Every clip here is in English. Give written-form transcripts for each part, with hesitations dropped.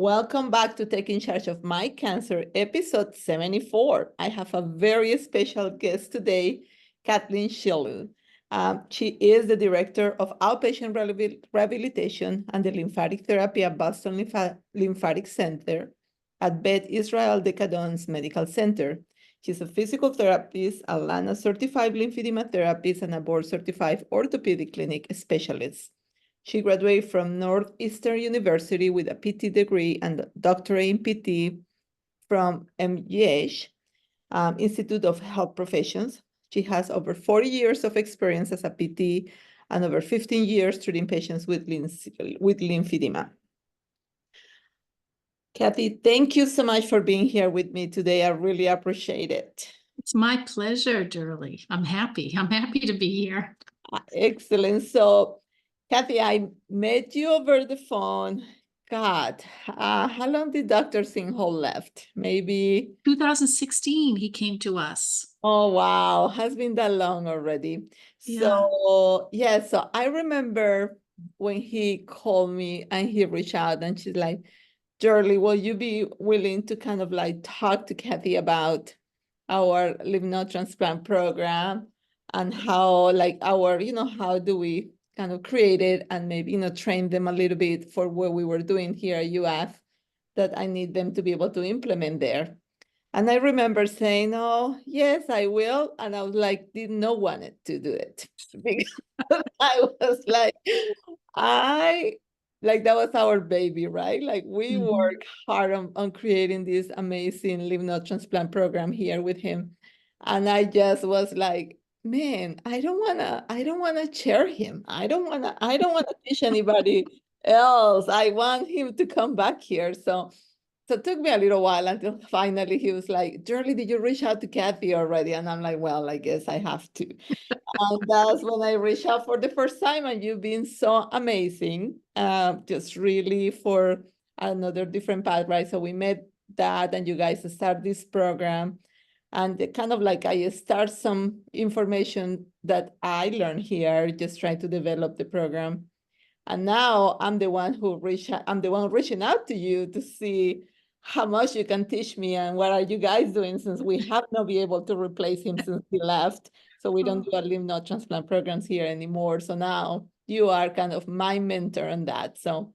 Welcome back to Taking Charge of My Cancer, episode 74. I have a very special guest today, Kathleen Shillue. She is the director of Outpatient Rehabilitation and the Lymphatic Therapy at Boston Lymphatic Center at Beth Israel Deaconess Medical Center. She's a physical therapist, a LANA certified lymphedema therapist, and a board certified orthopedic clinic specialist. She graduated from Northeastern University with a PT degree and a doctorate in PT from MGH Institute of Health Professions. She has over 40 years of experience as a PT and over 15 years treating patients with lymphedema. Kathy, thank you so much for being here with me today. I really appreciate it. It's my pleasure, Durley. I'm happy to be here. Excellent. So, Kathy, I met you over the phone. God, how long did Dr. Singhal left? Maybe 2016, he came to us. Oh, wow. Has been that long already. Yeah. So I remember when he called me and he reached out and she's like, Durley, will you be willing to kind of like talk to Kathy about our lymph node transplant program and how like our, how do we kind of create it and maybe, train them a little bit for what we were doing here at UF that I need them to be able to implement there. And I remember saying, oh, yes, I will. And I was like, didn't know wanted to do it. Because I was like, that was our baby, right? Like we work hard on creating this amazing lymph node transplant program here with him. And I just was like, man, I don't wanna chair him. I don't wanna teach anybody else. I want him to come back here. So it took me a little while until finally he was like, Durley, did you reach out to Kathy already? And I'm like, well, I guess I have to. And that's when I reached out for the first time. And you've been so amazing, just really for another different path, right? So we met that and you guys start this program. And kind of like I start some information that I learned here, just trying to develop the program. And now I'm the one reaching out to you to see how much you can teach me and what are you guys doing since we have not been able to replace him since he left. So we don't do a lymph node transplant programs here anymore. So now you are kind of my mentor on that. So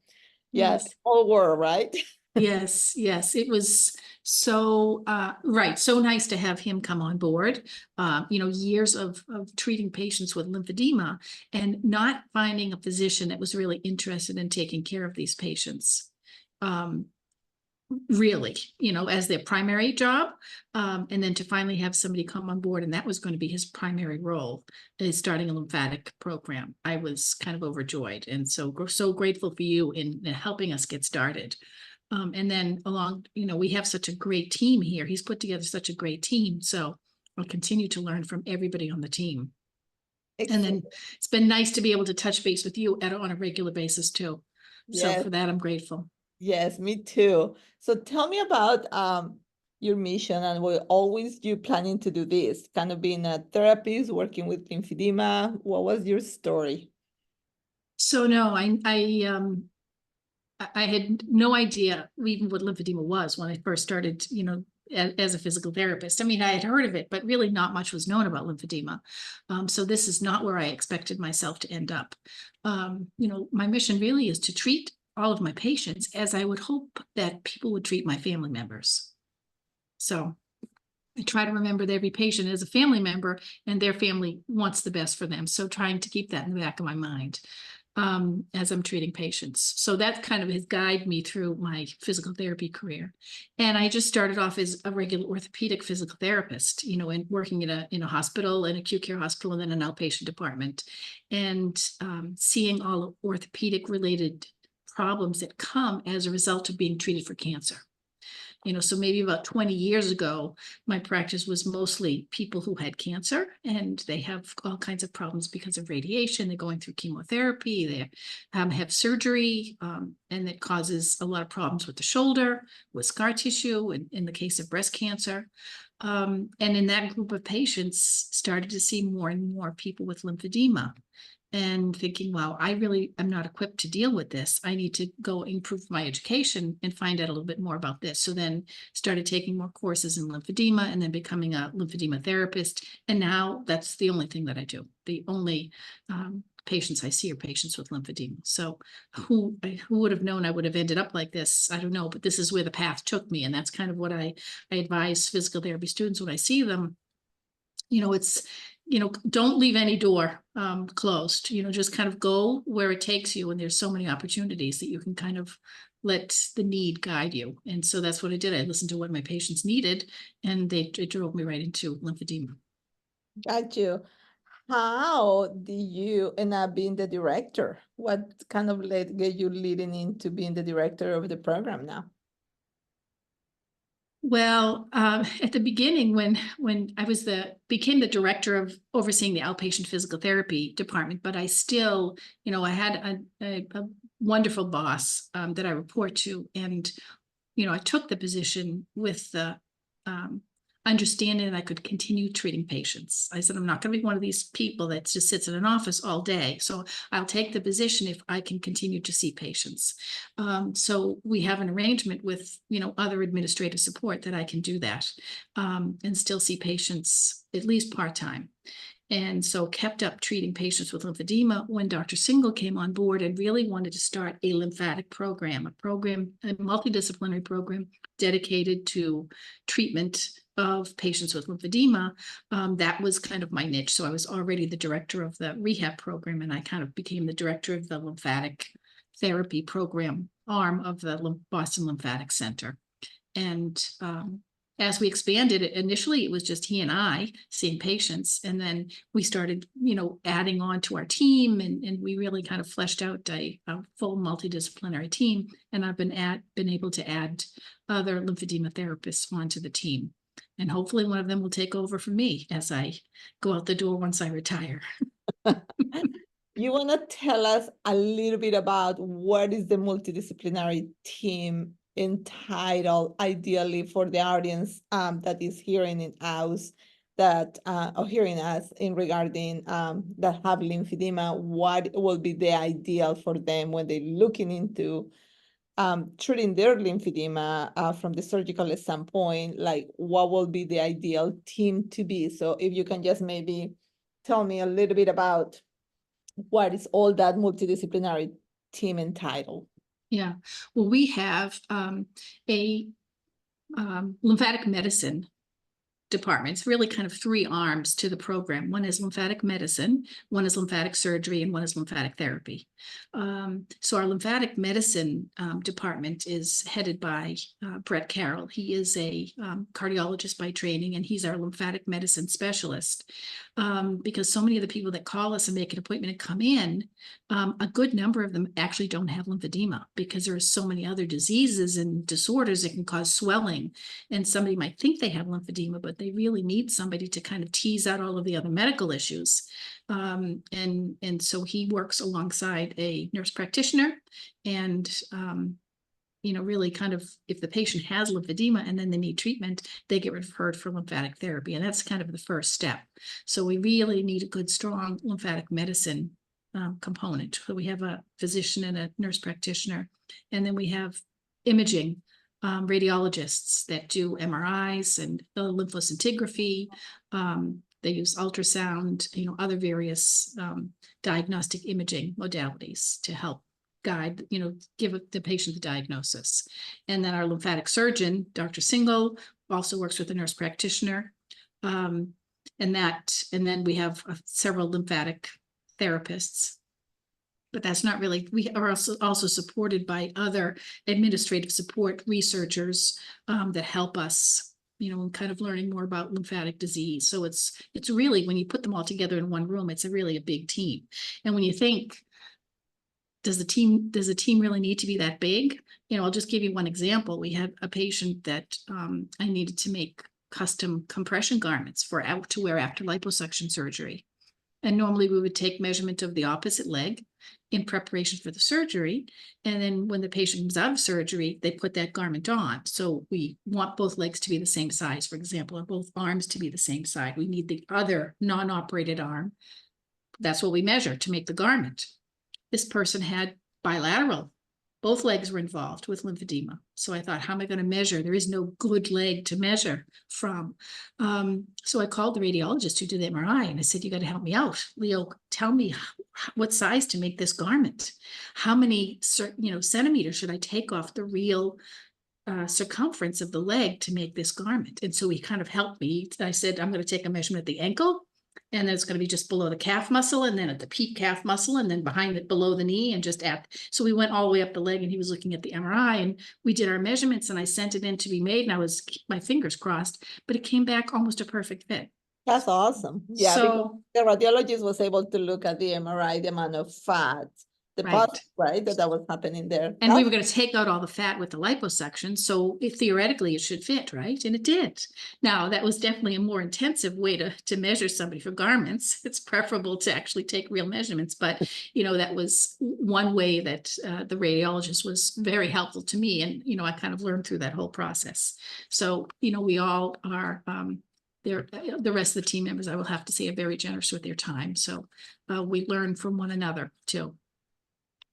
yes, all world, right? Yes, it was so right. So nice to have him come on board. Years of treating patients with lymphedema and not finding a physician that was really interested in taking care of these patients. Really, as their primary job, and then to finally have somebody come on board, and that was going to be his primary role, is starting a lymphatic program. I was kind of overjoyed, and so grateful for you in helping us get started. And then along, we have such a great team here. He's put together such a great team, so I'll continue to learn from everybody on the team. Excellent. And then it's been nice to be able to touch base with you on a regular basis too. Yes. So for that, I'm grateful. Yes, me too. So tell me about your mission and what always you planning to do this, kind of being a therapist, working with lymphedema. What was your story? So no, I had no idea even what lymphedema was when I first started, as a physical therapist. I mean, I had heard of it, but really not much was known about lymphedema. So this is not where I expected myself to end up. My mission really is to treat all of my patients as I would hope that people would treat my family members. So I try to remember that every patient is a family member and their family wants the best for them. So trying to keep that in the back of my mind as I'm treating patients. So that kind of has guided me through my physical therapy career. And I just started off as a regular orthopedic physical therapist, and working in a hospital, an acute care hospital, and then an outpatient department, and seeing all orthopedic related problems that come as a result of being treated for cancer. So maybe about 20 years ago, my practice was mostly people who had cancer and they have all kinds of problems because of radiation. They're going through chemotherapy, they have surgery, and it causes a lot of problems with the shoulder, with scar tissue, and in the case of breast cancer. And in that group of patients, started to see more and more people with lymphedema. and thinking, wow, I really am not equipped to deal with this. I need to go improve my education and find out a little bit more about this. So then started taking more courses in lymphedema and then becoming a lymphedema therapist. And now that's the only thing that I do. The only patients I see are patients with lymphedema. So who would have known I would have ended up like this? I don't know, but this is where the path took me. And that's kind of what I advise physical therapy students when I see them. It's, don't leave any door closed, just kind of go where it takes you. And there's so many opportunities that you can kind of let the need guide you. And so that's what I did. I listened to what my patients needed, and it drove me right into lymphedema. Got you. How did you end up being the director? What kind of get you leading into being the director of the program now? Well, at the beginning, when I became the director of overseeing the outpatient physical therapy department, but I still, I had a wonderful boss that I report to, and I took the position with the understanding that I could continue treating patients. I said, I'm not going to be one of these people that just sits in an office all day. So I'll take the position if I can continue to see patients. So we have an arrangement with, other administrative support that I can do that and still see patients at least part-time. And so kept up treating patients with lymphedema when Dr. Single came on board and really wanted to start a lymphatic program, a multidisciplinary program dedicated to treatment of patients with lymphedema. That was kind of my niche. So I was already the director of the rehab program, and I kind of became the director of the lymphatic therapy program arm of the Boston Lymphatic Center. And as we expanded, initially it was just he and I seeing patients, and then we started, adding on to our team, and we really kind of fleshed out a full multidisciplinary team. And I've been able to add other lymphedema therapists onto the team, and hopefully one of them will take over for me as I go out the door once I retire. You want to tell us a little bit about what is the multidisciplinary team entitled, ideally for the audience that is hearing us or hearing us in regarding that have lymphedema? What will be the ideal for them when they're looking into treating their lymphedema from the surgical standpoint? Like, what will be the ideal team to be? So if you can just maybe tell me a little bit about what is all that multidisciplinary team entitled? Yeah, well, we have a lymphatic medicine department. It's really kind of three arms to the program. One is lymphatic medicine, one is lymphatic surgery, and one is lymphatic therapy. So our lymphatic medicine department is headed by Brett Carroll. He is a cardiologist by training, and he's our lymphatic medicine specialist. Because so many of the people that call us and make an appointment and come in, a good number of them actually don't have lymphedema, because there are so many other diseases and disorders that can cause swelling. And somebody might think they have lymphedema, but they really need somebody to kind of tease out all of the other medical issues. And so he works alongside a nurse practitioner, and really kind of, if the patient has lymphedema and then they need treatment, they get referred for lymphatic therapy. And that's kind of the first step. So we really need a good, strong lymphatic medicine component. So we have a physician and a nurse practitioner, and then we have imaging radiologists that do MRIs and lymphoscintigraphy. They use ultrasound, other various diagnostic imaging modalities to help guide, give the patient the diagnosis. And then our lymphatic surgeon, Dr. Single, also works with the nurse practitioner. And then we have several lymphatic therapists. But that's not really, we are also supported by other administrative support researchers that help us, in kind of learning more about lymphatic disease. So it's really, when you put them all together in one room, it's really a big team. And when you think, does the team really need to be that big? I'll just give you one example. We had a patient that I needed to make custom compression garments to wear after liposuction surgery. And normally we would take measurement of the opposite leg in preparation for the surgery. And then when the patient comes out of surgery, they put that garment on. So we want both legs to be the same size, for example, or both arms to be the same size. We need the other non-operated arm that's what we measure to make the garment. This person had bilateral. Both legs were involved with lymphedema. So I thought, how am I going to measure? There is no good leg to measure from. So I called the radiologist who did the MRI and I said, you got to help me out. Leo, tell me what size to make this garment. How many centimeters should I take off the real circumference of the leg to make this garment? And so he kind of helped me. I said, I'm going to take a measurement at the ankle, and then it's going to be just below the calf muscle, and then at the peak calf muscle, and then behind it below the knee, and just at. So we went all the way up the leg, and he was looking at the MRI, and we did our measurements, and I sent it in to be made, and I was my fingers crossed, but it came back almost a perfect fit. That's awesome. Yeah, So because the radiologist was able to look at the MRI, the amount of fat, deposit, right, that was happening there. And we were going to take out all the fat with the liposuction. So theoretically it should fit, right? And it did. Now that was definitely a more intensive way to measure somebody for garments. It's preferable to actually take real measurements. But, that was one way that the radiologist was very helpful to me. And, I kind of learned through that whole process. So, we all are, the rest of the team members, I will have to say, are very generous with their time. So we learn from one another too.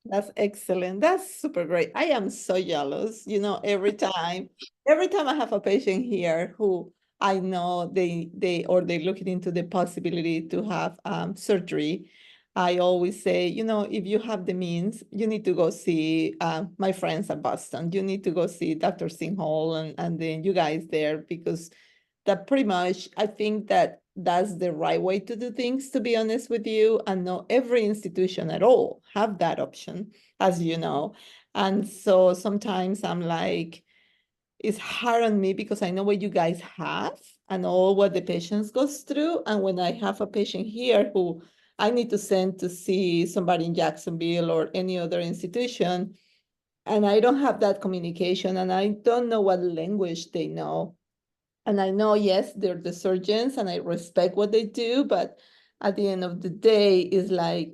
That's excellent. That's super great. I am so jealous. Every time I have a patient here who I know they're looking into the possibility to have surgery, I always say, if you have the means, you need to go see my friends at Boston. You need to go see Dr. Singhal and then you guys there, because that pretty much, I think that's the right way to do things, to be honest with you. And not every institution at all have that option, as you know. And so sometimes I'm like, it's hard on me because I know what you guys have and all what the patients goes through. And when I have a patient here who I need to send to see somebody in Jacksonville or any other institution, and I don't have that communication and I don't know what language they know. And I know, yes, they're the surgeons and I respect what they do, but at the end of the day, it's like,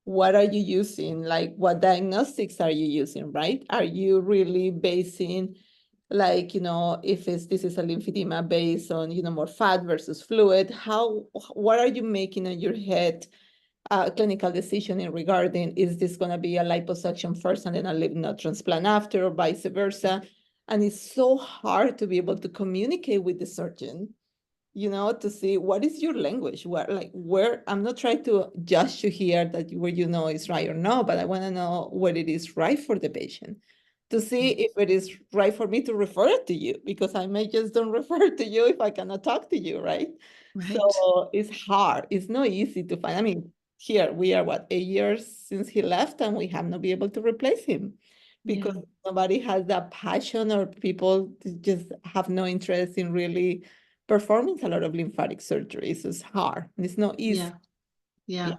what are you using? Like, what diagnostics are you using, right? Are you really basing, like, if this is a lymphedema based on, more fat versus fluid? What are you making in your head? Clinical decision in regarding, is this going to be a liposuction first and then a lymph node transplant after, or vice versa? And it's so hard to be able to communicate with the surgeon, to see what is your language, where I'm not trying to judge you here that where is right or no, but I want to know what it is right for the patient, to see if it is right for me to refer it to you, because I may just don't refer to you if I cannot talk to you, right? So it's hard. It's not easy to find. I mean, here we are, 8 years since he left, and we have not been able to replace him because nobody has that passion, or people just have no interest in really performing a lot of lymphatic surgeries. It's hard. It's not easy. Yeah.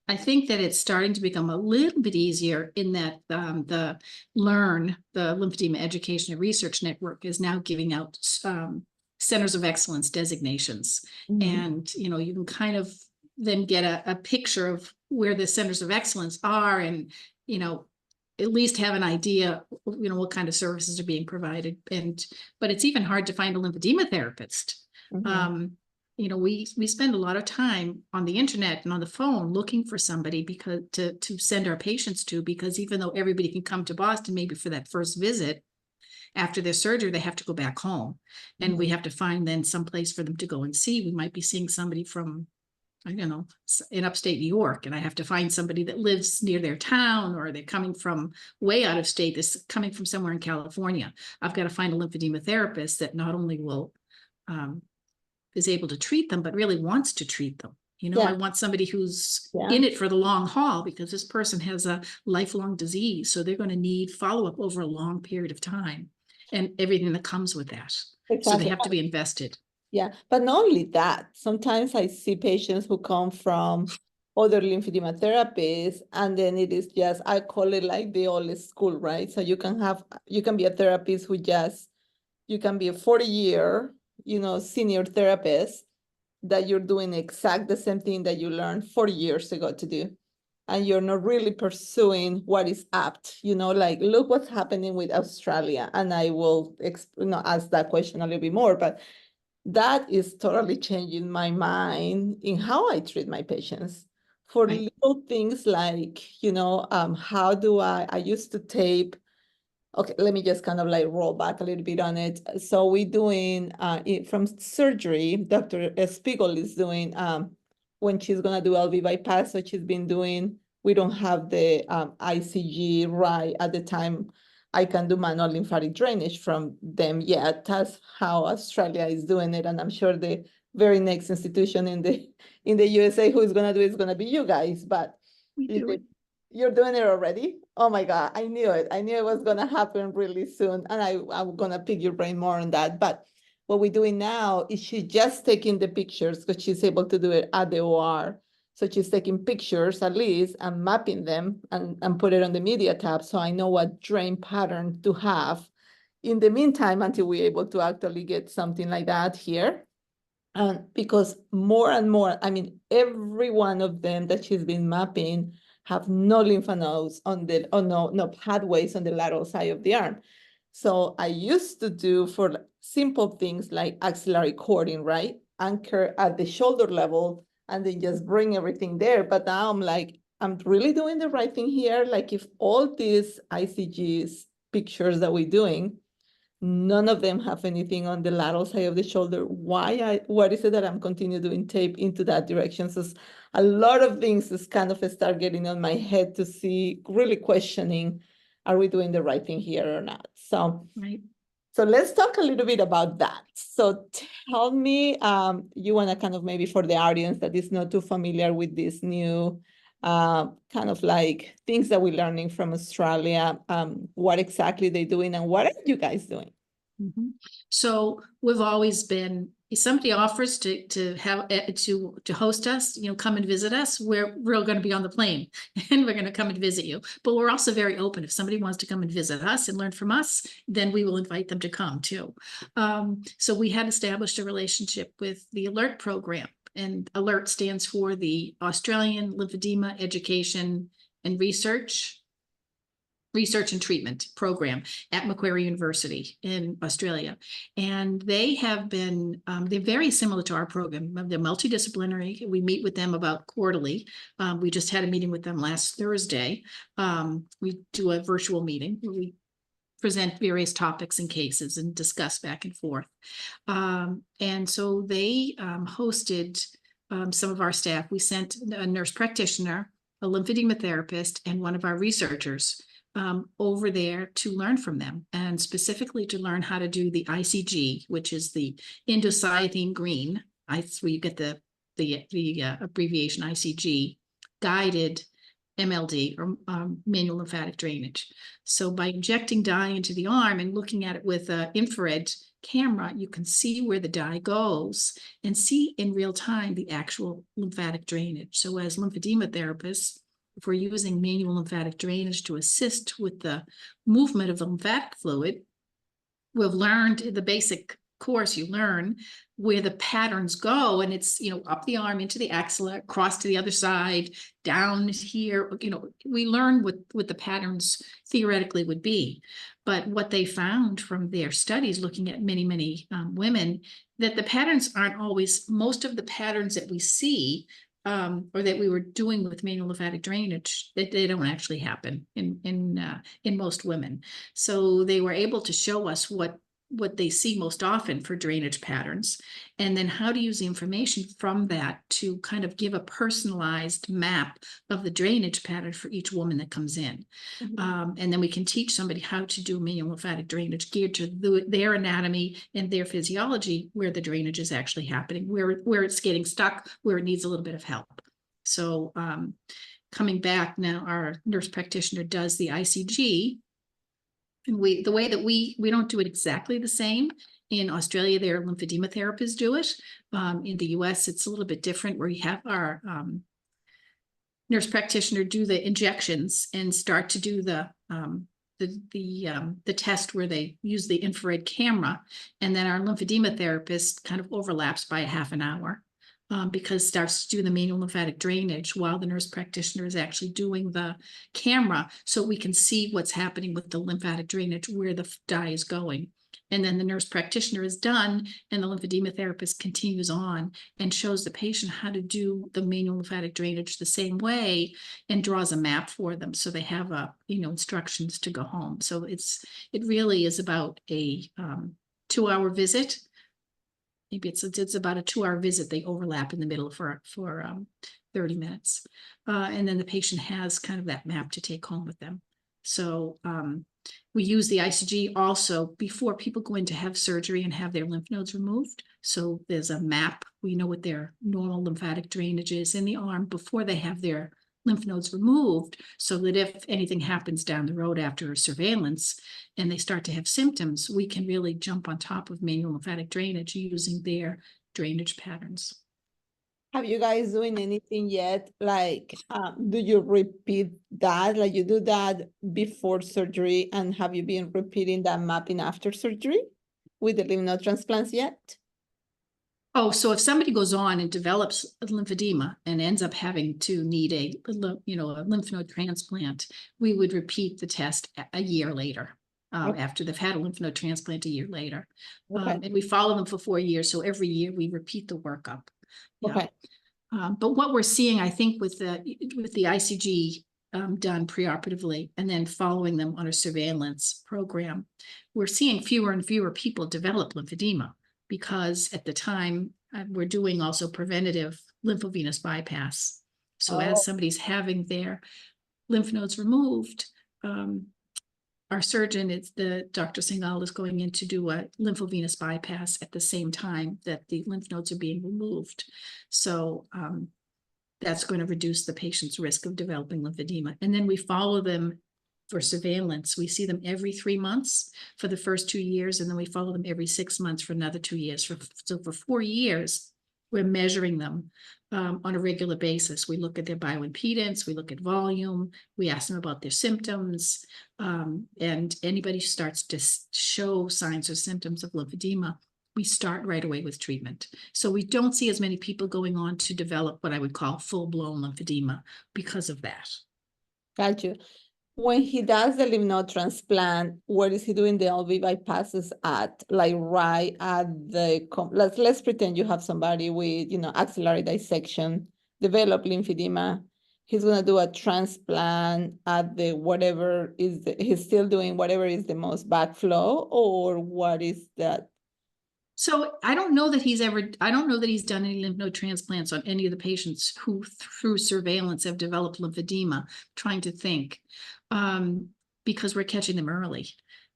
I think that it's starting to become a little bit easier in that the Lymphedema Education and Research Network is now giving out Centers of Excellence designations. And, you can kind of then get a picture of where the Centers of Excellence are and, at least have an idea, what kind of services are being provided. But it's even hard to find a lymphedema therapist. We spend a lot of time on the internet and on the phone looking for somebody because to send our patients to, because even though everybody can come to Boston, maybe for that first visit, after their surgery, they have to go back home. And we have to find then some place for them to go and see. We might be seeing somebody from, I don't know, in upstate New York, and I have to find somebody that lives near their town, or they're coming from way out of state, this coming from somewhere in California. I've got to find a lymphedema therapist that not only will is able to treat them, but really wants to treat them. I want somebody who's in it for the long haul, because this person has a lifelong disease. So they're going to need follow-up over a long period of time and everything that comes with that. Exactly. So they have to be invested. Yeah, but not only that, sometimes I see patients who come from other lymphedema therapists, and then it is just, I call it like the old school, right? So you can be a therapist who you can be a 40-year, senior therapist, that you're doing exact the same thing that you learned 40 years ago to do. And you're not really pursuing what is apt, like, look what's happening with Australia. And I will ask that question a little bit more, but that is totally changing my mind in how I treat my patients. For Right. little things like, how do I used to tape. Okay, let me just kind of like roll back a little bit on it. So we're doing from surgery, Dr. Spiegel is doing when she's gonna do LV bypass, so she's been doing, we don't have the ICG right at the time. I can do manual lymphatic drainage from them yet. That's how Australia is doing it. And I'm sure the very next institution in the USA who is gonna do it is gonna be you guys, but We do it. you're doing it already? Oh my God, I knew it. I knew it was gonna happen really soon. And I'm gonna pick your brain more on that. But what we're doing now is she's just taking the pictures because she's able to do it at the OR. So she's taking pictures at least and mapping them and put it on the media tab. So I know what drain pattern to have in the meantime until we're able to actually get something like that here. Because more and more, I mean, every one of them that she's been mapping have no lymph nodes no pathways on the lateral side of the arm. So I used to do for simple things like axillary cording, right? Anchor at the shoulder level and then just bring everything there. But now I'm like, I'm really doing the right thing here. Like if all these ICGs pictures that we're doing, none of them have anything on the lateral side of the shoulder. What is it that I'm continuing doing tape into that direction? So a lot of things is kind of start getting on my head to see, really questioning, are we doing the right thing here or not? So, Right. so let's talk a little bit about that. So tell me, you want to kind of maybe for the audience that is not too familiar with this new kind of like things that we're learning from Australia, what exactly they're doing and what are you guys doing? So we've always been, if somebody offers to have to host us, come and visit us, we're going to be on the plane and we're going to come and visit you. But we're also very open. If somebody wants to come and visit us and learn from us, then we will invite them to come too. So we had established a relationship with the ALERT program, and ALERT stands for the Australian Lymphedema Education and Research and Treatment Program at Macquarie University in Australia. And they have been, they're very similar to our program. They're multidisciplinary. We meet with them about quarterly. We just had a meeting with them last Thursday. We do a virtual meeting where we present various topics and cases and discuss back and forth. And so they hosted some of our staff. We sent a nurse practitioner, a lymphedema therapist, and one of our researchers over there to learn from them, and specifically to learn how to do the ICG, which is the indocythine green. Where you get the abbreviation ICG, guided MLD or manual lymphatic drainage. So by injecting dye into the arm and looking at it with an infrared camera, you can see where the dye goes and see in real time the actual lymphatic drainage. So as lymphedema therapists, if we're using manual lymphatic drainage to assist with the movement of the lymphatic fluid, we've learned the basic course. You learn where the patterns go, and it's, up the arm into the axilla, across to the other side, down here. We learn what the patterns theoretically would be. But what they found from their studies, looking at many women, that the patterns aren't always, most of the patterns that we see or that we were doing with manual lymphatic drainage, that they don't actually happen in most women. So they were able to show us what they see most often for drainage patterns, and then how to use the information from that to kind of give a personalized map of the drainage pattern for each woman that comes in. And then we can teach somebody how to do manual lymphatic drainage geared to their anatomy and their physiology, where the drainage is actually happening, where it's getting stuck, where it needs a little bit of help. So coming back now, our nurse practitioner does the ICG. And the way that we don't do it exactly the same. In Australia, their lymphedema therapists do it. In the US, it's a little bit different, where you have our nurse practitioner do the injections and start to do the test where they use the infrared camera, and then our lymphedema therapist kind of overlaps by a half an hour. Because starts to do the manual lymphatic drainage while the nurse practitioner is actually doing the camera, so we can see what's happening with the lymphatic drainage, where the dye is going. And then the nurse practitioner is done, and the lymphedema therapist continues on and shows the patient how to do the manual lymphatic drainage the same way and draws a map for them. So they have instructions to go home. So it really is about a 2-hour visit. Maybe it's about a 2-hour visit. They overlap in the middle for 30 minutes. And then the patient has kind of that map to take home with them. So we use the ICG also before people go in to have surgery and have their lymph nodes removed. So there's a map. We know what their normal lymphatic drainage is in the arm before they have their lymph nodes removed, so that if anything happens down the road after surveillance and they start to have symptoms, we can really jump on top of manual lymphatic drainage using their drainage patterns. Have you guys doing anything yet? Like, do you repeat that? Like you do that before surgery, and have you been repeating that mapping after surgery with the lymph node transplants yet? Oh, so if somebody goes on and develops lymphedema and ends up having to need a lymph node transplant, we would repeat the test a year later. After they've had a lymph node transplant a year later. Okay. And we follow them for 4 years. So every year we repeat the workup. Yeah. Okay. But what we're seeing, I think, with the ICG done preoperatively and then following them on a surveillance program, we're seeing fewer and fewer people develop lymphedema, because at the time we're doing also preventative lymphovenous bypass. So as somebody's having their lymph nodes removed, our surgeon, Dr. Singhal, is going in to do a lymphovenous bypass at the same time that the lymph nodes are being removed. So that's going to reduce the patient's risk of developing lymphedema. And then we follow them for surveillance. We see them every 3 months for the first 2 years, and then we follow them every 6 months for another 2 years. So for 4 years, we're measuring them on a regular basis. We look at their bioimpedance, we look at volume, we ask them about their symptoms, and anybody who starts to show signs or symptoms of lymphedema, we start right away with treatment. So we don't see as many people going on to develop what I would call full-blown lymphedema because of that. Got you. When he does the lymph node transplant, where is he doing the LV bypasses at? Like right at the, let's pretend you have somebody with, axillary dissection, develop lymphedema. He's going to do a transplant at the whatever is, he's still doing whatever is the most backflow, or what is that? So I don't know that he's done any lymph node transplants on any of the patients who through surveillance have developed lymphedema, trying to think, because we're catching them early.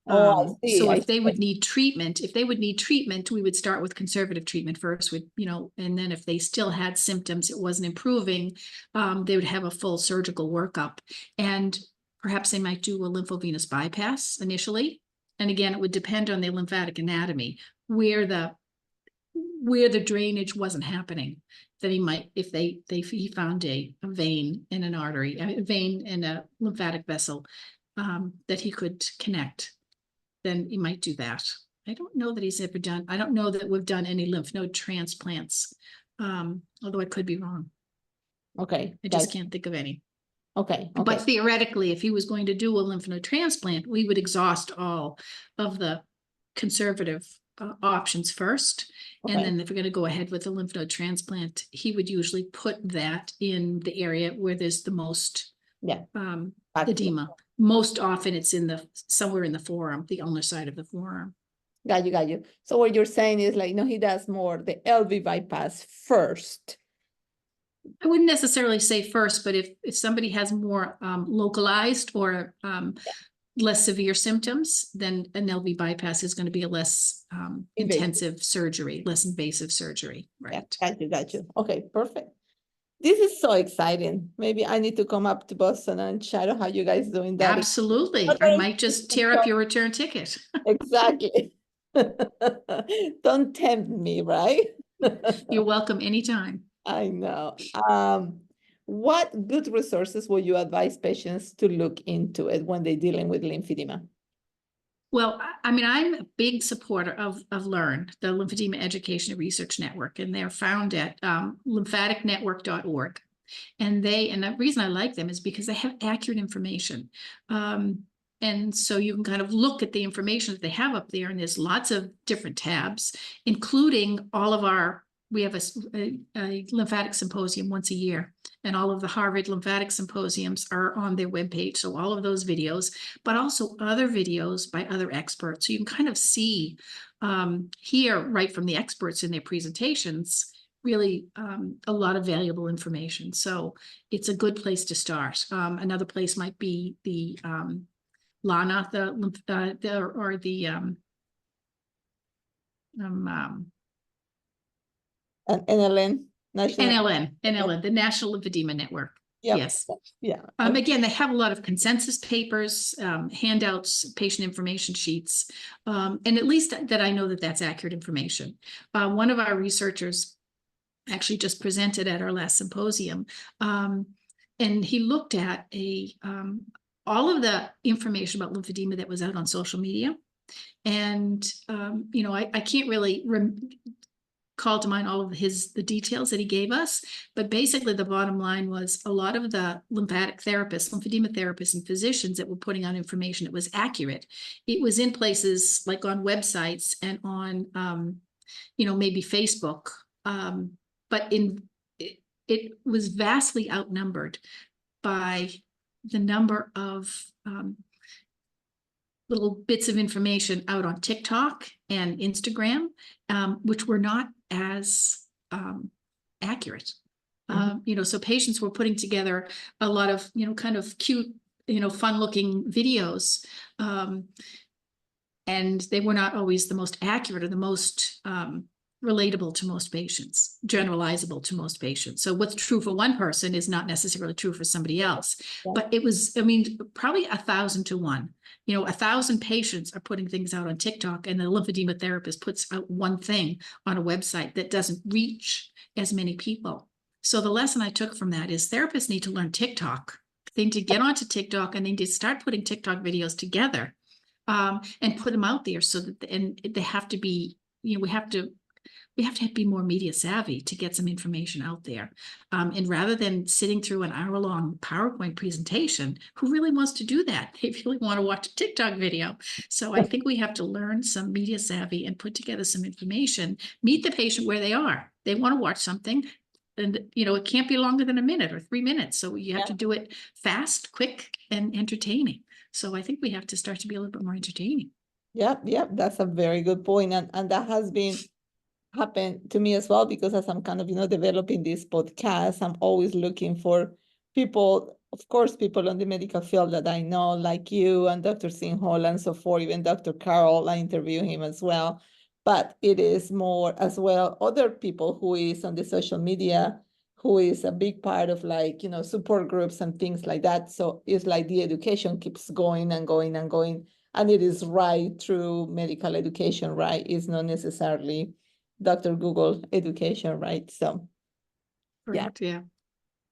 I see. So if they would need treatment, we would start with conservative treatment first, and then if they still had symptoms, it wasn't improving, they would have a full surgical workup, and perhaps they might do a lymphovenous bypass initially. And again, it would depend on the lymphatic anatomy, where the drainage wasn't happening, that he might, if he found a vein in an artery, a vein in a lymphatic vessel, that he could connect, then he might do that. I don't know that I don't know that we've done any lymph node transplants, although I could be wrong. Okay. I just can't think of any. Okay. But theoretically, if he was going to do a lymph node transplant, we would exhaust all of the conservative options first. And then if we're going to go ahead with a lymph node transplant, he would usually put that in the area where there's the most edema. Most often it's somewhere in the forearm, the ulnar side of the forearm. Got you. So what you're saying is he does more the LV bypass first. I wouldn't necessarily say first, but if somebody has more localized or less severe symptoms, then an LV bypass is going to be a less intensive surgery, less invasive surgery. Right. Yeah, got you. Okay, perfect. This is so exciting. Maybe I need to come up to Boston and shadow how you guys doing that. Absolutely. I might just tear up your return ticket. Exactly. Don't tempt me, right? You're welcome anytime. I know. What good resources would you advise patients to look into it when they're dealing with lymphedema? Well, I mean, I'm a big supporter of LEARN, the Lymphedema Education and Research Network, and they're found at lymphaticnetwork.org. And the reason I like them is because they have accurate information. And so you can kind of look at the information that they have up there, and there's lots of different tabs, including all of we have a lymphatic symposium once a year, and all of the Harvard lymphatic symposiums are on their webpage. So all of those videos, but also other videos by other experts. So you can kind of see, hear right from the experts in their presentations, really a lot of valuable information. So it's a good place to start. Another place might be the LANA, And NLN, NLN, the National Lymphedema Network. Yep. Yes. Yeah. Again, they have a lot of consensus papers, handouts, patient information sheets, and at least that I know that that's accurate information. One of our researchers actually just presented at our last symposium, and he looked at all of the information about lymphedema that was out on social media. And, I can't really call to mind all of the details that he gave us, but basically the bottom line was a lot of the lymphatic therapists, lymphedema therapists and physicians that were putting out information that was accurate. It was in places like on websites and on, maybe Facebook, but it was vastly outnumbered by the number of little bits of information out on TikTok and Instagram, which were not as accurate. So patients were putting together a lot of, kind of cute, fun looking videos. And they were not always the most accurate or the most relatable to most patients, generalizable to most patients. So what's true for one person is not necessarily true for somebody else. Yeah. But it was, probably 1,000 to 1. 1,000 patients are putting things out on TikTok, and the lymphedema therapist puts out one thing on a website that doesn't reach as many people. So the lesson I took from that is therapists need to learn TikTok. They need to get onto TikTok, and they need to start putting TikTok videos together and put them out there so that, and they have to be, we have to be more media savvy to get some information out there. And rather than sitting through an hour-long PowerPoint presentation, who really wants to do that? They really want to watch a TikTok video. So I think we have to learn some media savvy and put together some information, meet the patient where they are. They want to watch something, and it can't be longer than a minute or 3 minutes. So you have to do it fast, quick, and entertaining. So I think we have to start to be a little bit more entertaining. Yep. That's a very good point. And that has been happened to me as well, because as I'm kind of, developing this podcast, I'm always looking for people, of course, people on the medical field that I know, like you and Dr. Singhol and so forth, even Dr. Carroll, I interview him as well. But it is more as well, other people who is on the social media, who is a big part of support groups and things like that. So it's like the education keeps going and going and going. And it is right through medical education, right? It's not necessarily Dr. Google education, right? So, Correct, yeah.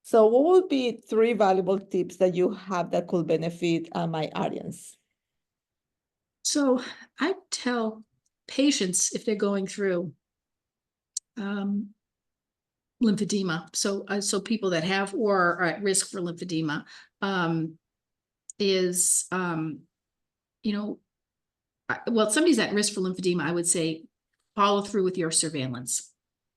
So what would be 3 valuable tips that you have that could benefit my audience? So I tell patients, if they're going through lymphedema, so people that have or are at risk for lymphedema, somebody's at risk for lymphedema, I would say follow through with your surveillance.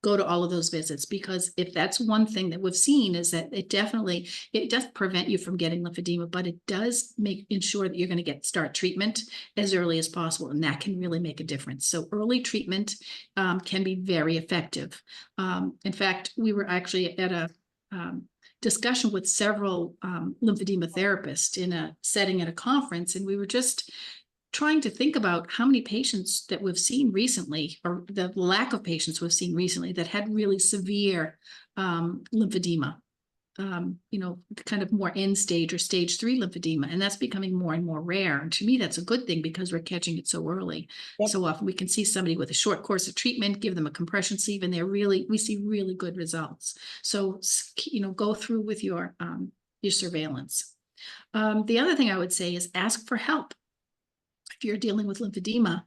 Go to all of those visits, because if that's one thing that we've seen is that it does prevent you from getting lymphedema, but it does ensure that you're going to start treatment as early as possible, and that can really make a difference. So early treatment can be very effective. In fact, we were actually at a discussion with several lymphedema therapists in a setting at a conference, and we were just trying to think about how many patients that we've seen recently, or the lack of patients we've seen recently that had really severe lymphedema, kind of more end stage or stage 3 lymphedema. And that's becoming more and more rare. And to me, that's a good thing, because we're catching it so early. Yep. So often we can see somebody with a short course of treatment, give them a compression sleeve, and we see really good results. So, go through with your surveillance. The other thing I would say is ask for help. If you're dealing with lymphedema,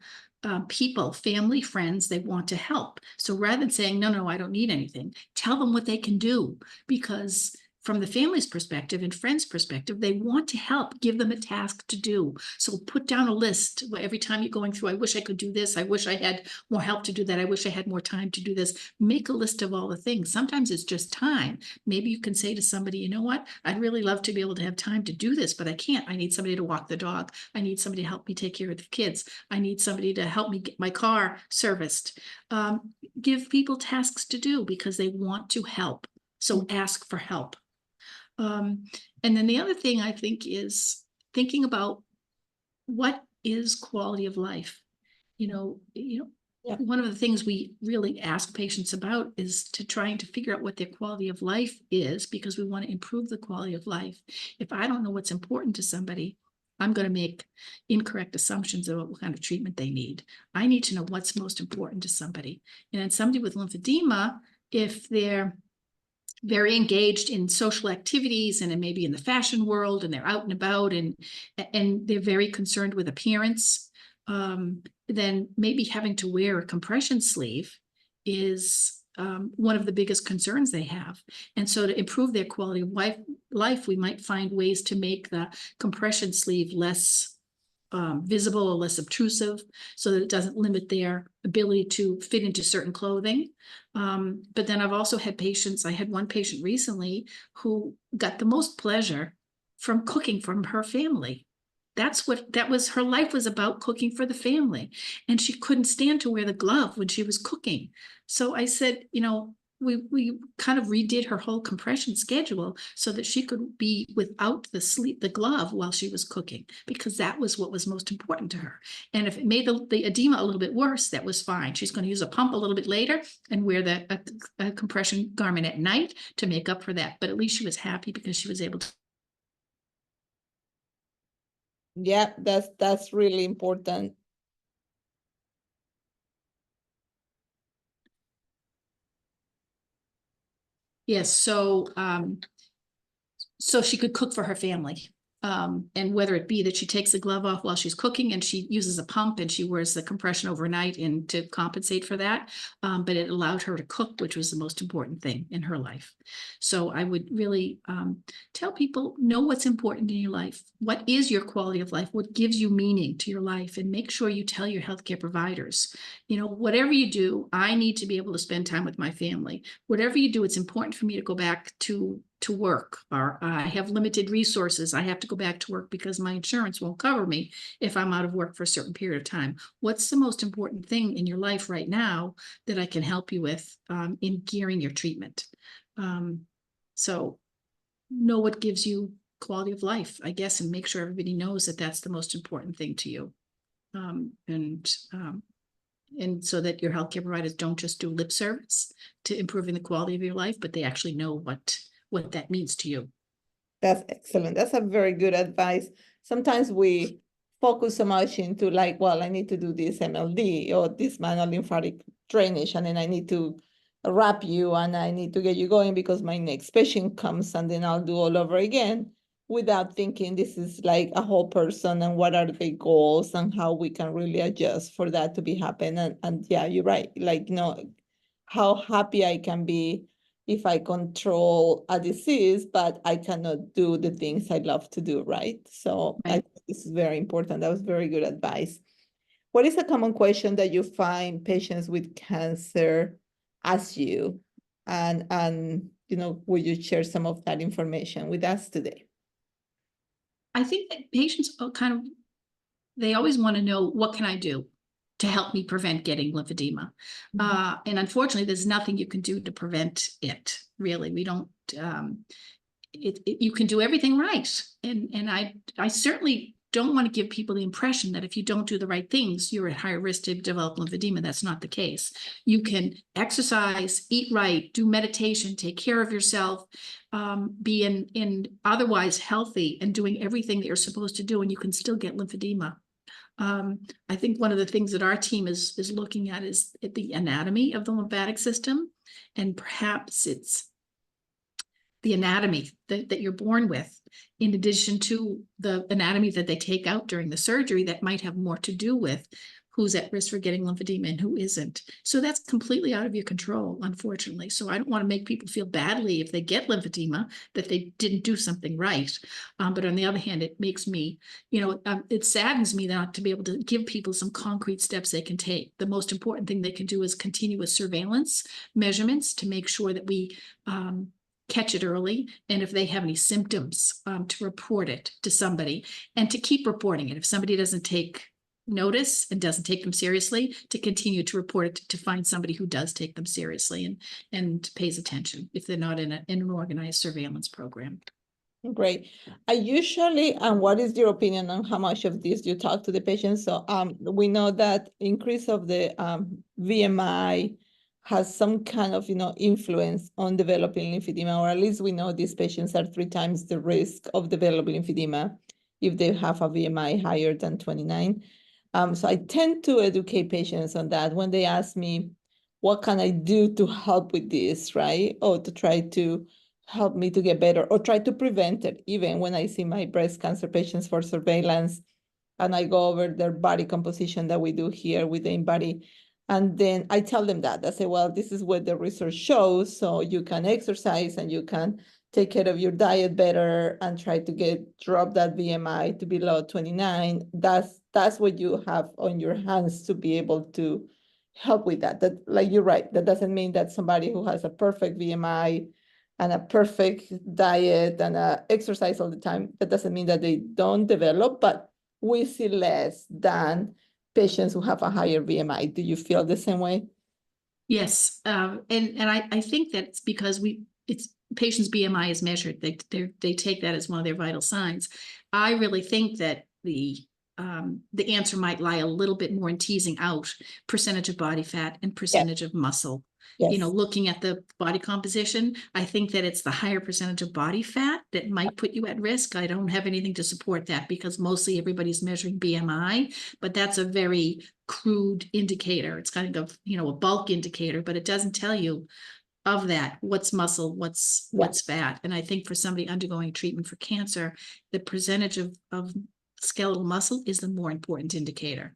people, family, friends, they want to help. So rather than saying, no, I don't need anything, tell them what they can do, because from the family's perspective and friends' perspective, they want to help, give them a task to do. So put down a list every time you're going through, I wish I could do this. I wish I had more help to do that. I wish I had more time to do this. Make a list of all the things. Sometimes it's just time. Maybe you can say to somebody, you know what? I'd really love to be able to have time to do this, but I can't. I need somebody to walk the dog. I need somebody to help me take care of the kids. I need somebody to help me get my car serviced. Give people tasks to do because they want to help. So ask for help. And then the other thing I think is thinking about what is quality of life. One of the things we really ask patients about is trying to figure out what their quality of life is, because we want to improve the quality of life. If I don't know what's important to somebody, I'm going to make incorrect assumptions about what kind of treatment they need. I need to know what's most important to somebody. And then somebody with lymphedema, if they're very engaged in social activities and maybe in the fashion world, and they're out and about, and they're very concerned with appearance, then maybe having to wear a compression sleeve is one of the biggest concerns they have. And so to improve their quality of life, we might find ways to make the compression sleeve less visible or less obtrusive, so that it doesn't limit their ability to fit into certain clothing. But then I've also had patients, I had one patient recently who got the most pleasure from cooking from her family. Her life was about cooking for the family. And she couldn't stand to wear the glove when she was cooking. So I said, we kind of redid her whole compression schedule so that she could be without the glove while she was cooking, because that was what was most important to her. And if it made the edema a little bit worse, that was fine. She's going to use a pump a little bit later and wear a compression garment at night to make up for that. But at least she was happy because she was able to. Yeah, that's really important. Yes, so she could cook for her family. And whether it be that she takes the glove off while she's cooking and she uses a pump and she wears the compression overnight and to compensate for that. But it allowed her to cook, which was the most important thing in her life. So I would really tell people, know what's important in your life. What is your quality of life? What gives you meaning to your life? And make sure you tell your healthcare providers, whatever you do, I need to be able to spend time with my family. Whatever you do, it's important for me to go back to work, or I have limited resources. I have to go back to work because my insurance won't cover me if I'm out of work for a certain period of time. What's the most important thing in your life right now that I can help you with in gearing your treatment? So know what gives you quality of life, I guess, and make sure everybody knows that that's the most important thing to you. And so that your healthcare providers don't just do lip service to improving the quality of your life, but they actually know what that means to you. That's excellent. That's a very good advice. Sometimes we focus so much into like, well, I need to do this MLD or this manual lymphatic drainage, and then I need to wrap you and I need to get you going because my next patient comes, and then I'll do all over again without thinking this is like a whole person and what are the goals and how we can really adjust for that to be happen. And yeah, you're right. Like, how happy I can be if I control a disease, but I cannot do the things I love to do, right? So I think this is very important. That was very good advice. What is a common question that you find patients with cancer ask you? And will you share some of that information with us today? I think that patients they always want to know, what can I do to help me prevent getting lymphedema? And unfortunately, there's nothing you can do to prevent it. Really, we don't. You can do everything right, and I certainly don't want to give people the impression that if you don't do the right things, you're at higher risk to develop lymphedema. That's not the case. You can exercise, eat right, do meditation, take care of yourself, be in otherwise healthy and doing everything that you're supposed to do, and you can still get lymphedema. I think one of the things that our team is looking at is the anatomy of the lymphatic system, and perhaps it's the anatomy that you're born with, in addition to the anatomy that they take out during the surgery, that might have more to do with who's at risk for getting lymphedema and who isn't. So that's completely out of your control, unfortunately. So I don't want to make people feel badly if they get lymphedema, that they didn't do something right. But on the other hand, it makes me, it saddens me not to be able to give people some concrete steps they can take. The most important thing they can do is continuous surveillance measurements to make sure that we catch it early, and if they have any symptoms, to report it to somebody and to keep reporting it. If somebody doesn't take notice and doesn't take them seriously, to continue to report it to find somebody who does take them seriously and pays attention if they're not in an organized surveillance program. Great. I usually, and what is your opinion on how much of this you talk to the patients? So we know that increase of the VMI has some kind of, influence on developing lymphedema, or at least we know these patients are 3 times the risk of developing lymphedema if they have a VMI higher than 29. So I tend to educate patients on that when they ask me, what can I do to help with this, right? Or to try to help me to get better, or try to prevent it. Even when I see my breast cancer patients for surveillance and I go over their body composition that we do here with the InBody, and then I tell them that. I say, well, this is what the research shows, so you can exercise and you can take care of your diet better and try to drop that BMI to below 29. That's what you have on your hands to be able to help with that. That, like, you're right, that doesn't mean that somebody who has a perfect BMI and a perfect diet and exercise all the time, that doesn't mean that they don't develop, but we see less than patients who have a higher BMI. Do you feel the same way? Yes, and I think that it's because patients' BMI is measured. They take that as one of their vital signs. I really think that the answer might lie a little bit more in teasing out percentage of body fat and percentage of muscle. Yes. Looking at the body composition, I think that it's the higher percentage of body fat that might put you at risk. I don't have anything to support that because mostly everybody's measuring BMI, but that's a very crude indicator. It's kind of, a bulk indicator, but it doesn't tell you of that what's muscle, what's fat. And I think for somebody undergoing treatment for cancer, the percentage of skeletal muscle is the more important indicator.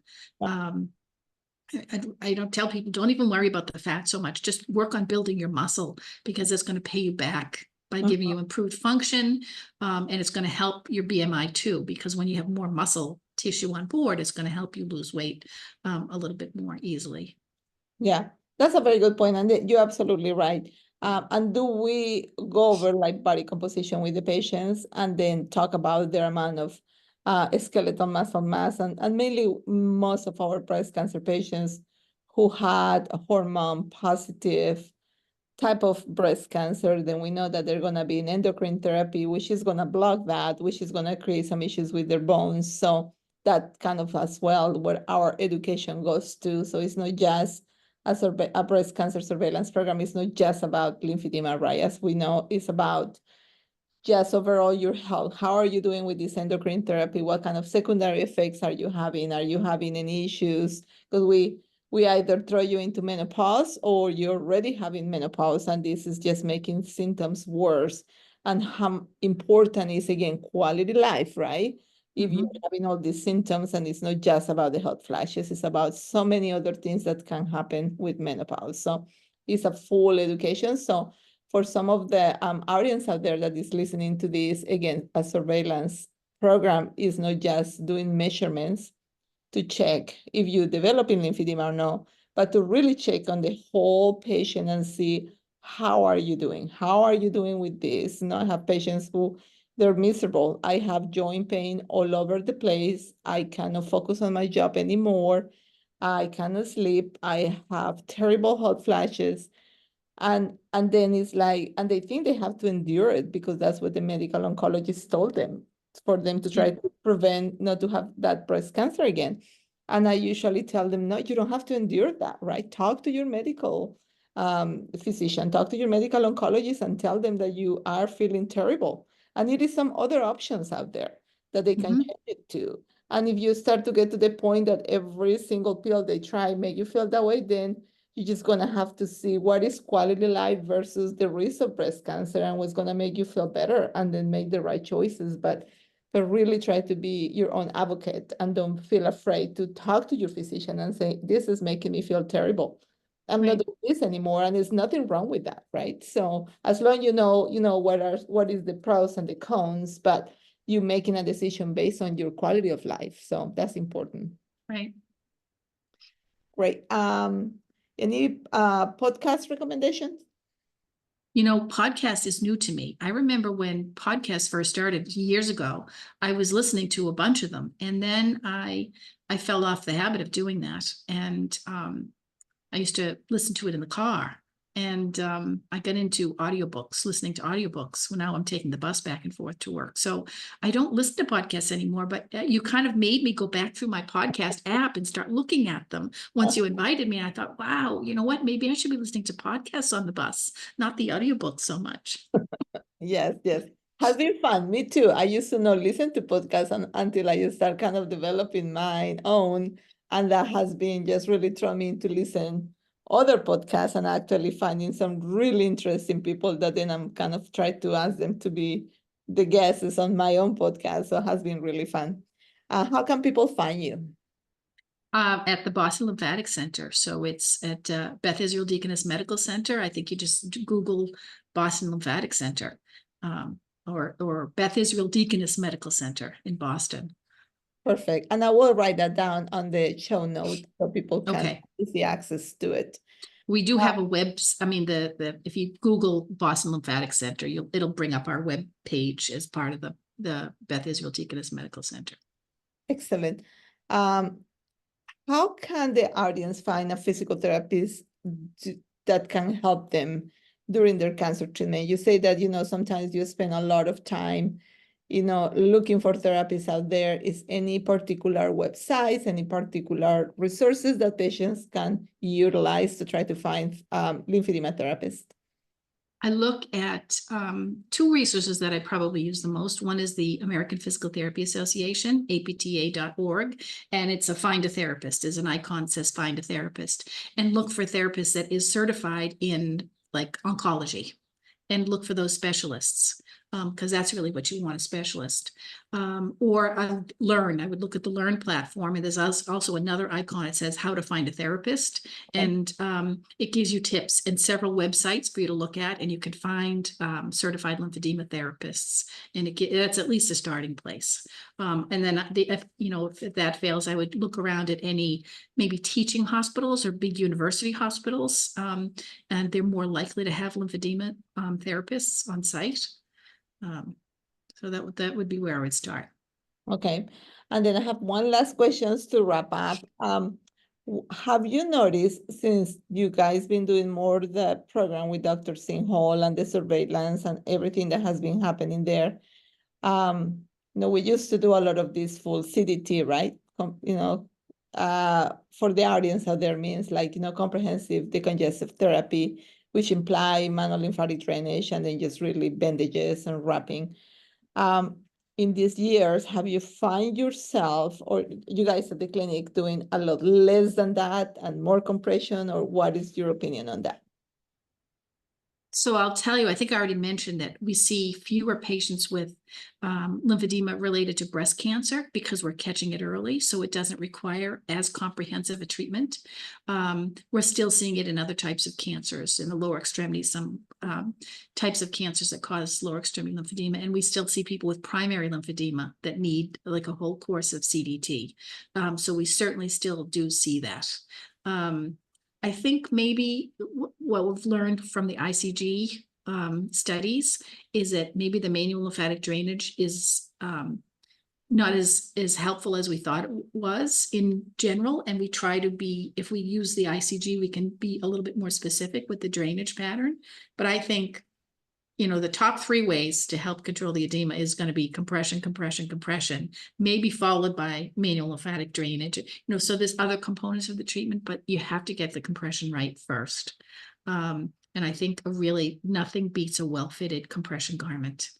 I don't tell people, don't even worry about the fat so much. Just work on building your muscle, because it's going to pay you back by giving you improved function. And it's going to help your BMI too, because when you have more muscle tissue on board, it's going to help you lose weight a little bit more easily. Yeah, that's a very good point. And you're absolutely right. And do we go over like body composition with the patients and then talk about their amount of skeletal muscle mass, and mainly most of our breast cancer patients who had a hormone positive type of breast cancer, then we know that they're going to be in endocrine therapy, which is going to block that, which is going to create some issues with their bones. So that kind of as well where our education goes to. So it's not just a breast cancer surveillance program. It's not just about lymphedema, right? As we know, it's about just overall your health. How are you doing with this endocrine therapy? What kind of secondary effects are you having? Are you having any issues? Because we either throw you into menopause or you're already having menopause, and this is just making symptoms worse. And how important is, again, quality life, right? If you're having all these symptoms, and it's not just about the hot flashes, it's about so many other things that can happen with menopause. So it's a full education. So for some of the audience out there that is listening to this, again, a surveillance program is not just doing measurements to check if you're developing lymphedema or no, but to really check on the whole patient and see, how are you doing? How are you doing with this? I have patients who they're miserable. I have joint pain all over the place. I cannot focus on my job anymore. I cannot sleep. I have terrible hot flashes. And then it's like, and they think they have to endure it because that's what the medical oncologist told them, for them to try to prevent not to have that breast cancer again. And I usually tell them, no, you don't have to endure that, right? Talk to your medical physician, talk to your medical oncologist and tell them that you are feeling terrible. And it is some other options out there that they can change it to. And if you start to get to the point that every single pill they try make you feel that way, then you're just going to have to see what is quality life versus the risk of breast cancer and what's going to make you feel better, and then make the right choices. But but really try to be your own advocate and don't feel afraid to talk to your physician and say, this is making me feel terrible. I'm not Right. doing this anymore, and there's nothing wrong with that, right? So as long you know what is the pros and the cons, but you making a decision based on your quality of life. So that's important. Right. Great. Any podcast recommendations? You know, podcast is new to me. I remember when podcasts first started years ago, I was listening to a bunch of them, and then I fell off the habit of doing that. And I used to listen to it in the car. And I got into audiobooks, listening to audiobooks. Well, now I'm taking the bus back and forth to work. So I don't listen to podcasts anymore, but you kind of made me go back through my podcast app and start looking at them once you invited me. And I thought, wow, you know what? Maybe I should be listening to podcasts on the bus, not the audiobooks so much. Yes, yes. Has been fun. Me too. I used to not listen to podcasts until I start kind of developing my own. And that has been just really throwing me to listen other podcasts and actually finding some really interesting people that then I'm kind of trying to ask them to be the guests on my own podcast. So it has been really fun. How can people find you? At the Boston Lymphatic Center. So it's at Beth Israel Deaconess Medical Center. I think you just Google Boston Lymphatic Center, or Beth Israel Deaconess Medical Center in Boston. Perfect. And I will write that down on the show notes so people can Okay. easy access to it. We do have a I mean, if you Google Boston Lymphatic Center, it'll bring up our web page as part of the Beth Israel Deaconess Medical Center. Excellent. How can the audience find a physical therapist that can help them during their cancer treatment? You say that, sometimes you spend a lot of time, looking for therapists out there. Is any particular websites, any particular resources that patients can utilize to try to find lymphedema therapists? I look at two resources that I probably use the most. One is the American Physical Therapy Association, apta.org, and it's a find a therapist, as an icon says find a therapist, and look for therapists that is certified in like oncology, and look for those specialists, because that's really what you want, a specialist. Or Learn. I would look at the Learn platform, and there's also another icon. It says how to find a therapist, and it gives you tips and several websites for you to look at, and you can find certified lymphedema therapists, and that's at least a starting place. And then if that fails, I would look around at any maybe teaching hospitals or big university hospitals, and they're more likely to have lymphedema therapists on site. So that would be where I would start. Okay. And then I have one last questions to wrap up. Have you noticed, since you guys been doing more the program with Dr. Singhal and the surveillance and everything that has been happening there, we used to do a lot of this full CDT, right? For the audience out there means like, comprehensive decongestive therapy, which imply manual lymphatic drainage and then just really bandages and wrapping. In these years, have you find yourself or you guys at the clinic doing a lot less than that and more compression, or what is your opinion on that? So I'll tell you, I think I already mentioned that we see fewer patients with lymphedema related to breast cancer because we're catching it early, so it doesn't require as comprehensive a treatment. We're still seeing it in other types of cancers, in the lower extremities, some types of cancers that cause lower extremity lymphedema, and we still see people with primary lymphedema that need like a whole course of CDT. So we certainly still do see that. I think maybe what we've learned from the ICG studies is that maybe the manual lymphatic drainage is not as helpful as we thought it was in general. And we try to be, if we use the ICG, we can be a little bit more specific with the drainage pattern. But I think, the top three ways to help control the edema is going to be compression, compression, compression, maybe followed by manual lymphatic drainage. So there's other components of the treatment, but you have to get the compression right first. And I think really nothing beats a well-fitted compression garment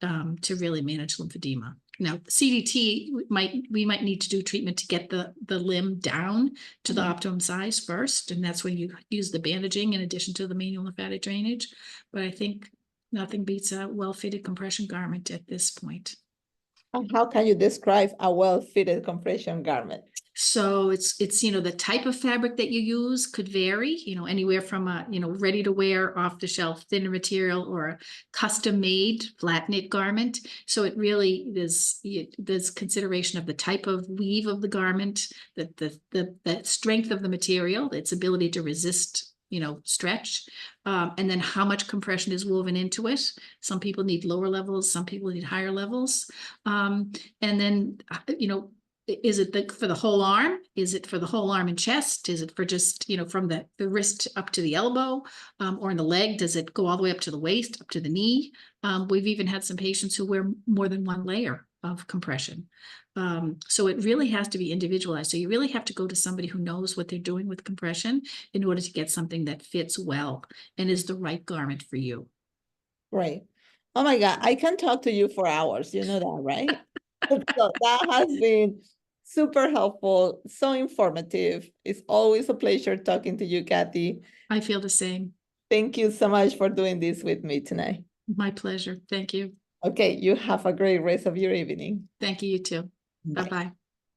to really manage lymphedema. Now, CDT, we might need to do treatment to get the limb down to the optimum size first, and that's when you use the bandaging in addition to the manual lymphatic drainage. But I think nothing beats a well-fitted compression garment at this point. And how can you describe a well-fitted compression garment? So it's, the type of fabric that you use could vary, anywhere from a, ready to wear off the shelf thinner material or a custom made flat knit garment. So it really there's consideration of the type of weave of the garment, the strength of the material, its ability to resist stretch, and then how much compression is woven into it. Some people need lower levels, some people need higher levels. And then, is it for the whole arm? Is it for the whole arm and chest? Is it for just, from the wrist up to the elbow, or in the leg? Does it go all the way up to the waist, up to the knee? We've even had some patients who wear more than one layer of compression. So it really has to be individualized. So you really have to go to somebody who knows what they're doing with compression in order to get something that fits well and is the right garment for you. Right. Oh my God, I can talk to you for hours. You know that, right? So that has been super helpful, so informative. It's always a pleasure talking to you, Kathy. I feel the same. Thank you so much for doing this with me tonight. My pleasure. Thank you. Okay, you have a great rest of your evening. Thank you, you too. Bye. Bye-bye.